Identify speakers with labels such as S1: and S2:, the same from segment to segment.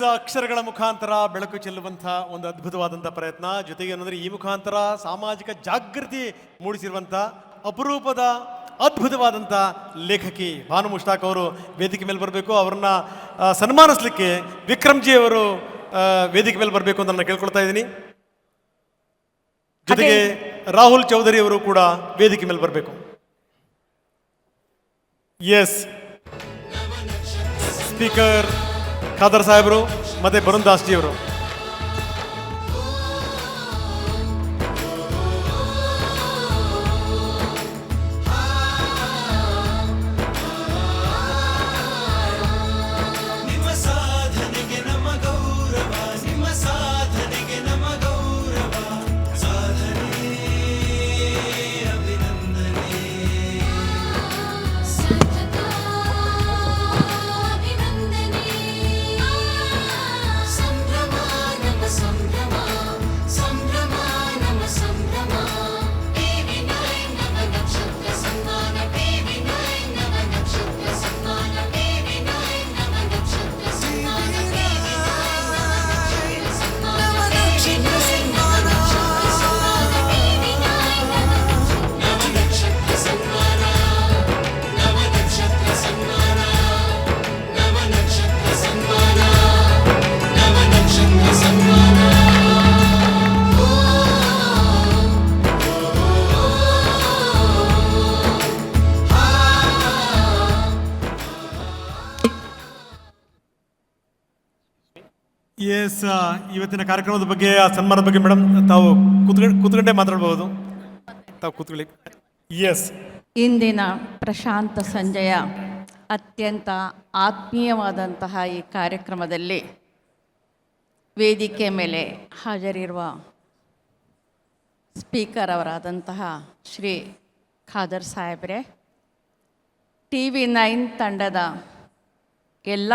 S1: ಅಕ್ಷರಗಳ ಮುಖಾಂತರ ಬೆಳಕು ಚೆಲ್ಲುವಂಥ ಒಂದು ಅದ್ಭುತವಾದಂಥ ಪ್ರಯತ್ನ. ಜೊತೆಗೆ ಏನಂದರೆ ಈ ಮುಖಾಂತರ ಸಾಮಾಜಿಕ ಜಾಗೃತಿ ಮೂಡಿಸಿರುವಂಥ ಅಪರೂಪದ ಅದ್ಭುತವಾದಂಥ ಲೇಖಕಿ ಭಾನು ಮುಷ್ತಾಕ್ ಅವರು ವೇದಿಕೆ ಮೇಲೆ ಬರಬೇಕು. ಅವರನ್ನ ಸನ್ಮಾನಿಸಲಿಕ್ಕೆ ವಿಕ್ರಮ್ಜಿ ಅವರು ವೇದಿಕೆ ಮೇಲೆ ಬರಬೇಕು ಅಂತ ನಾನು ಕೇಳ್ಕೊಳ್ತಾ ಇದ್ದೀನಿ. ಜೊತೆಗೆ ರಾಹುಲ್ ಚೌಧರಿ ಅವರು ಕೂಡ ವೇದಿಕೆ ಮೇಲೆ ಬರಬೇಕು. ಎಸ್, ಸ್ಪೀಕರ್ ಖಾದರ್ ಸಾಹೇಬರು ಮತ್ತೆ ಬರುಣ್ ದಾಸ್ ಜಿ ಅವರು. ಎಸ್, ಇವತ್ತಿನ ಕಾರ್ಯಕ್ರಮದ ಬಗ್ಗೆ, ಆ ಸನ್ಮಾನದ ಬಗ್ಗೆ ಮೇಡಮ್ ತಾವು ಕೂತ್ಕೊಂಡೇ ಮಾತಾಡಬಹುದು. ತಾವು ಕೂತ್ಕೊಳ್ಳಿ. ಎಸ್,
S2: ಇಂದಿನ ಪ್ರಶಾಂತ ಸಂಜೆಯ ಅತ್ಯಂತ ಆತ್ಮೀಯವಾದಂತಹ ಈ ಕಾರ್ಯಕ್ರಮದಲ್ಲಿ ವೇದಿಕೆ ಮೇಲೆ ಹಾಜರಿರುವ ಸ್ಪೀಕರ್ ಅವರಾದಂತಹ ಶ್ರೀ ಖಾದರ್ ಸಾಹೇಬ್ರೆ, TV9 ತಂಡದ ಎಲ್ಲ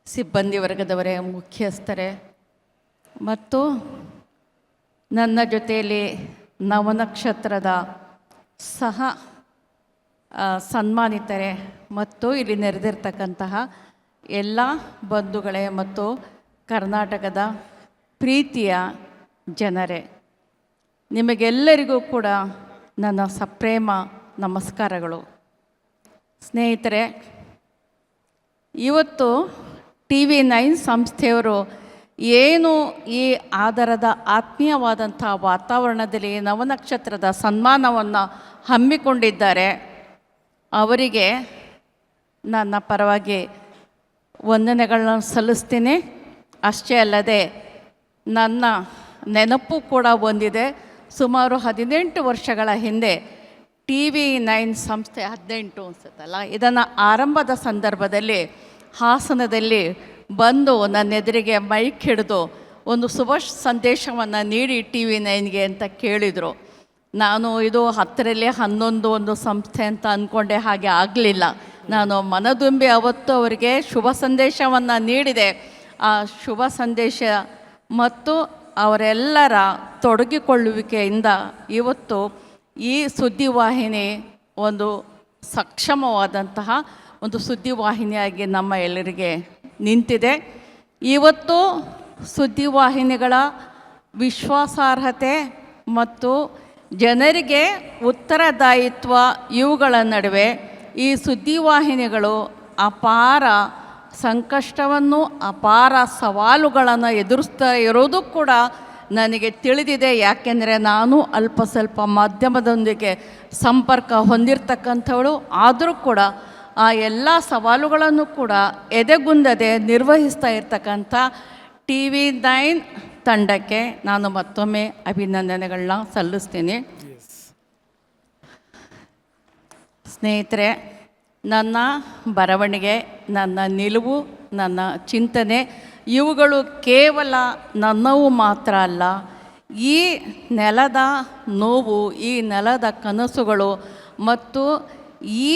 S2: ಸಿಬ್ಬಂದಿ ವರ್ಗದವರೇ, ಮುಖ್ಯಸ್ಥರೇ ಮತ್ತು ನನ್ನ ಜೊತೆಯಲ್ಲಿ ನವನಕ್ಷತ್ರದ ಸಹ ಸನ್ಮಾನಿತರೆ ಮತ್ತು ಇಲ್ಲಿ ನೆರೆದಿರ್ತಕ್ಕಂತಹ ಎಲ್ಲ ಬಂಧುಗಳೇ ಮತ್ತು ಕರ್ನಾಟಕದ ಪ್ರೀತಿಯ ಜನರೇ, ನಿಮಗೆಲ್ಲರಿಗೂ ಕೂಡ ನನ್ನ ಸಪ್ರೇಮ ನಮಸ್ಕಾರಗಳು. ಸ್ನೇಹಿತರೆ, ಇವತ್ತು TV9 ಸಂಸ್ಥೆಯವರು ಏನು ಈ ಆಧಾರದ ಆತ್ಮೀಯವಾದಂಥ ವಾತಾವರಣದಲ್ಲಿ ನವನಕ್ಷತ್ರದ ಸನ್ಮಾನವನ್ನು ಹಮ್ಮಿಕೊಂಡಿದ್ದಾರೆ, ಅವರಿಗೆ ನನ್ನ ಪರವಾಗಿ ವಂದನೆಗಳನ್ನ ಸಲ್ಲಿಸ್ತೀನಿ. ಅಷ್ಟೇ ಅಲ್ಲದೆ ನನ್ನ ನೆನಪು ಕೂಡ ಹೊಂದಿದೆ. ಸುಮಾರು 18 ವರ್ಷಗಳ ಹಿಂದೆ TV9 ಸಂಸ್ಥೆ 18 ಅನ್ಸುತ್ತಲ್ಲ, ಇದನ್ನು ಆರಂಭದ ಸಂದರ್ಭದಲ್ಲಿ ಹಾಸನದಲ್ಲಿ ಬಂದು ನನ್ನ ಎದುರಿಗೆ ಮೈಕ್ ಹಿಡಿದು ಒಂದು ಶುಭ ಸಂದೇಶವನ್ನು ನೀಡಿ TV9ಗೆ ಅಂತ ಕೇಳಿದರು. ನಾನು ಇದು 10ರಲ್ಲಿ 11 ಒಂದು ಸಂಸ್ಥೆ ಅಂತ ಅಂದ್ಕೊಂಡೆ, ಹಾಗೆ ಆಗಲಿಲ್ಲ. ನಾನು ಮನದುಂಬಿ ಅವತ್ತು ಅವರಿಗೆ ಶುಭ ಸಂದೇಶವನ್ನು ನೀಡಿದೆ. ಆ ಶುಭ ಸಂದೇಶ ಮತ್ತು ಅವರೆಲ್ಲರ ತೊಡಗಿಕೊಳ್ಳುವಿಕೆಯಿಂದ ಇವತ್ತು ಈ ಸುದ್ದಿವಾಹಿನಿ ಒಂದು ಸಕ್ಷಮವಾದಂತಹ ಒಂದು ಸುದ್ದಿವಾಹಿನಿಯಾಗಿ ನಮ್ಮ ಎಲ್ಲರಿಗೆ ನಿಂತಿದೆ. ಇವತ್ತು ಸುದ್ದಿವಾಹಿನಿಗಳ ವಿಶ್ವಾಸಾರ್ಹತೆ ಮತ್ತು ಜನರಿಗೆ ಉತ್ತರದಾಯಿತ್ವ ಇವುಗಳ ನಡುವೆ ಈ ಸುದ್ದಿವಾಹಿನಿಗಳು ಅಪಾರ ಸಂಕಷ್ಟವನ್ನು, ಅಪಾರ ಸವಾಲುಗಳನ್ನು ಎದುರಿಸ್ತಾ ಇರೋದು ಕೂಡ ನನಗೆ ತಿಳಿದಿದೆ. ಯಾಕೆಂದರೆ ನಾನು ಅಲ್ಪ ಸ್ವಲ್ಪ ಮಾಧ್ಯಮದೊಂದಿಗೆ ಸಂಪರ್ಕ ಹೊಂದಿರತಕ್ಕಂಥವಳು. ಆದರೂ ಕೂಡ ಆ ಎಲ್ಲ ಸವಾಲುಗಳನ್ನು ಕೂಡ ಎದೆಗುಂದದೆ ನಿರ್ವಹಿಸ್ತಾ ಇರ್ತಕ್ಕಂಥ TV9 ತಂಡಕ್ಕೆ ನಾನು ಮತ್ತೊಮ್ಮೆ ಅಭಿನಂದನೆಗಳನ್ನ ಸಲ್ಲಿಸ್ತೀನಿ. ಸ್ನೇಹಿತರೆ, ನನ್ನ ಬರವಣಿಗೆ, ನನ್ನ ನಿಲುವು, ನನ್ನ ಚಿಂತನೆ ಇವುಗಳು ಕೇವಲ ನನ್ನವು ಮಾತ್ರ ಅಲ್ಲ. ಈ ನೆಲದ ನೋವು, ಈ ನೆಲದ ಕನಸುಗಳು ಮತ್ತು ಈ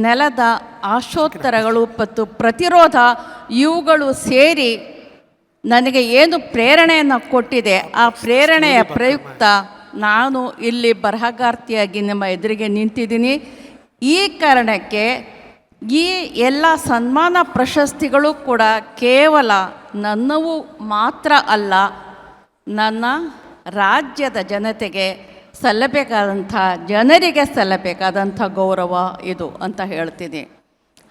S2: ನೆಲದ ಆಶೋತ್ತರಗಳು ಮತ್ತು ಪ್ರತಿರೋಧ ಇವುಗಳು ಸೇರಿ ನನಗೆ ಏನು ಪ್ರೇರಣೆಯನ್ನು ಕೊಟ್ಟಿದೆ, ಆ ಪ್ರೇರಣೆಯ ಪ್ರಯುಕ್ತ ನಾನು ಇಲ್ಲಿ ಬರಹಗಾರ್ತಿಯಾಗಿ ನಿಮ್ಮ ಎದುರಿಗೆ ನಿಂತಿದ್ದೀನಿ. ಈ ಕಾರಣಕ್ಕೆ ಈ ಎಲ್ಲ ಸನ್ಮಾನ ಪ್ರಶಸ್ತಿಗಳು ಕೂಡ ಕೇವಲ ನನ್ನವು ಮಾತ್ರ ಅಲ್ಲ, ನನ್ನ ರಾಜ್ಯದ ಜನತೆಗೆ ಸಲ್ಲಬೇಕಾದಂಥ, ಜನರಿಗೆ ಸಲ್ಲಬೇಕಾದಂಥ ಗೌರವ ಇದು ಅಂತ ಹೇಳ್ತೀನಿ.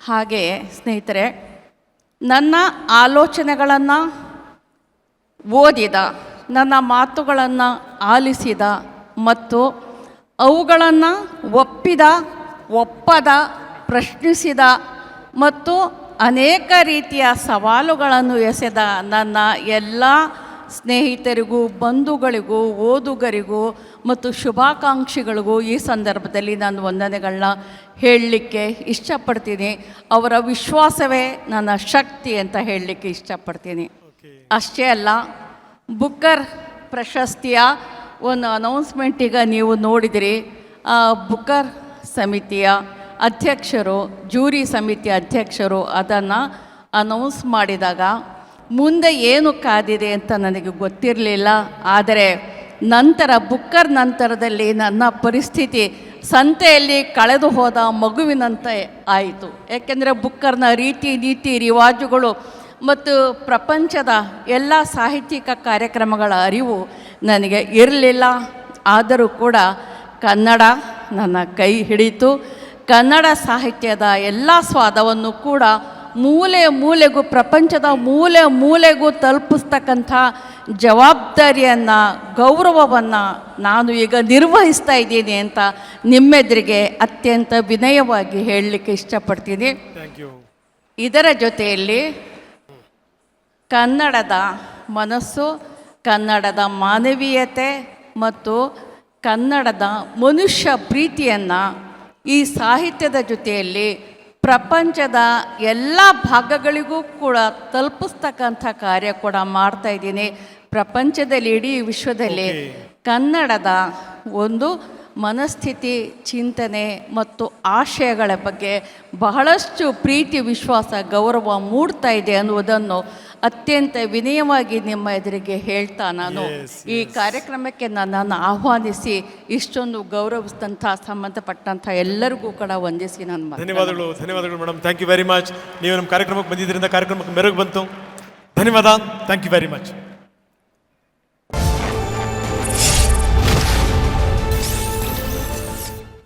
S2: ಹಾಗೆಯೇ ಸ್ನೇಹಿತರೆ, ನನ್ನ ಆಲೋಚನೆಗಳನ್ನು ಓದಿದ, ನನ್ನ ಮಾತುಗಳನ್ನು ಆಲಿಸಿದ ಮತ್ತು ಅವುಗಳನ್ನು ಒಪ್ಪದ, ಪ್ರಶ್ನಿಸಿದ ಮತ್ತು ಅನೇಕ ರೀತಿಯ ಸವಾಲುಗಳನ್ನು ಎಸೆದ ನನ್ನ ಎಲ್ಲ ಸ್ನೇಹಿತರಿಗೂ, ಬಂಧುಗಳಿಗೂ, ಓದುಗರಿಗೂ ಮತ್ತು ಶುಭಾಕಾಂಕ್ಷಿಗಳಿಗೂ ಈ ಸಂದರ್ಭದಲ್ಲಿ ನಾನು ವಂದನೆಗಳನ್ನ ಹೇಳಲಿಕ್ಕೆ ಇಷ್ಟಪಡ್ತೀನಿ. ಅವರ ವಿಶ್ವಾಸವೇ ನನ್ನ ಶಕ್ತಿ ಅಂತ ಹೇಳಲಿಕ್ಕೆ ಇಷ್ಟಪಡ್ತೀನಿ. ಅಷ್ಟೇ ಅಲ್ಲ, ಬುಕ್ಕರ್ ಪ್ರಶಸ್ತಿಯ ಒಂದು ಅನೌನ್ಸ್ಮೆಂಟ್ ಈಗ ನೀವು ನೋಡಿದಿರಿ. ಬುಕ್ಕರ್ ಸಮಿತಿಯ ಅಧ್ಯಕ್ಷರು, ಜೂರಿ ಸಮಿತಿಯ ಅಧ್ಯಕ್ಷರು ಅದನ್ನು ಅನೌನ್ಸ್ ಮಾಡಿದಾಗ ಮುಂದೆ ಏನು ಕಾದಿದೆ ಅಂತ ನನಗೆ ಗೊತ್ತಿರಲಿಲ್ಲ. ಆದರೆ ನಂತರ ಬುಕ್ಕರ್ ನಂತರದಲ್ಲಿ ನನ್ನ ಪರಿಸ್ಥಿತಿ ಸಂತೆಯಲ್ಲಿ ಕಳೆದು ಹೋದ ಮಗುವಿನಂತೆ ಆಯಿತು. ಏಕೆಂದರೆ ಬುಕ್ಕರ್ನ ರೀತಿ ನೀತಿ ರಿವಾಜುಗಳು ಮತ್ತು ಪ್ರಪಂಚದ ಎಲ್ಲ ಸಾಹಿತ್ಯಿಕ ಕಾರ್ಯಕ್ರಮಗಳ ಅರಿವು ನನಗೆ ಇರಲಿಲ್ಲ. ಆದರೂ ಕೂಡ ಕನ್ನಡ ನನ್ನ ಕೈ ಹಿಡಿತು. ಕನ್ನಡ ಸಾಹಿತ್ಯದ ಎಲ್ಲ ಸ್ವಾದವನ್ನು ಕೂಡ ಮೂಲೆ ಮೂಲೆಗೂ, ಪ್ರಪಂಚದ ಮೂಲೆ ಮೂಲೆಗೂ ತಲುಪಿಸ್ತಕ್ಕಂಥ ಜವಾಬ್ದಾರಿಯನ್ನು, ಗೌರವವನ್ನು ನಾನು ಈಗ ನಿರ್ವಹಿಸ್ತಾ ಇದ್ದೀನಿ ಅಂತ ನಿಮ್ಮೆದುರಿಗೆ ಅತ್ಯಂತ ವಿನಯವಾಗಿ ಹೇಳಲಿಕ್ಕೆ ಇಷ್ಟಪಡ್ತೀನಿ. ಇದರ ಜೊತೆಯಲ್ಲಿ ಕನ್ನಡದ ಮನಸ್ಸು, ಕನ್ನಡದ ಮಾನವೀಯತೆ ಮತ್ತು ಕನ್ನಡದ ಮನುಷ್ಯ ಪ್ರೀತಿಯನ್ನು ಈ ಸಾಹಿತ್ಯದ ಜೊತೆಯಲ್ಲಿ ಪ್ರಪಂಚದ ಎಲ್ಲ ಭಾಗಗಳಿಗೂ ಕೂಡ ತಲುಪಿಸ್ತಕ್ಕಂಥ ಕಾರ್ಯ ಕೂಡ ಮಾಡ್ತಾಯಿದ್ದೀನಿ. ಪ್ರಪಂಚದಲ್ಲಿ, ಇಡೀ ವಿಶ್ವದಲ್ಲಿ ಕನ್ನಡದ ಒಂದು ಮನಸ್ಥಿತಿ, ಚಿಂತನೆ ಮತ್ತು ಆಶಯಗಳ ಬಗ್ಗೆ ಬಹಳಷ್ಟು ಪ್ರೀತಿ, ವಿಶ್ವಾಸ, ಗೌರವ ಮೂಡ್ತಾ ಇದೆ ಅನ್ನುವುದನ್ನು ಅತ್ಯಂತ ವಿನಯವಾಗಿ ನಿಮ್ಮ ಎದುರಿಗೆ ಹೇಳ್ತಾ ನಾನು ಈ ಕಾರ್ಯಕ್ರಮಕ್ಕೆ ನನ್ನನ್ನು ಆಹ್ವಾನಿಸಿ ಇಷ್ಟೊಂದು ಗೌರವಿಸಿದಂಥ ಸಂಬಂಧಪಟ್ಟಂಥ ಎಲ್ಲರಿಗೂ ಕೂಡ ವಂದಿಸಿ ನಾನು
S1: ಧನ್ಯವಾದಗಳು madam. Thank you very much. ನೀವು ನಮ್ಮ ಕಾರ್ಯಕ್ರಮಕ್ಕೆ ಬಂದಿದ್ದರಿಂದ ಕಾರ್ಯಕ್ರಮಕ್ಕೆ ಮೆರುಗು ಬಂತು. ಧನ್ಯವಾದ. Thank you very much.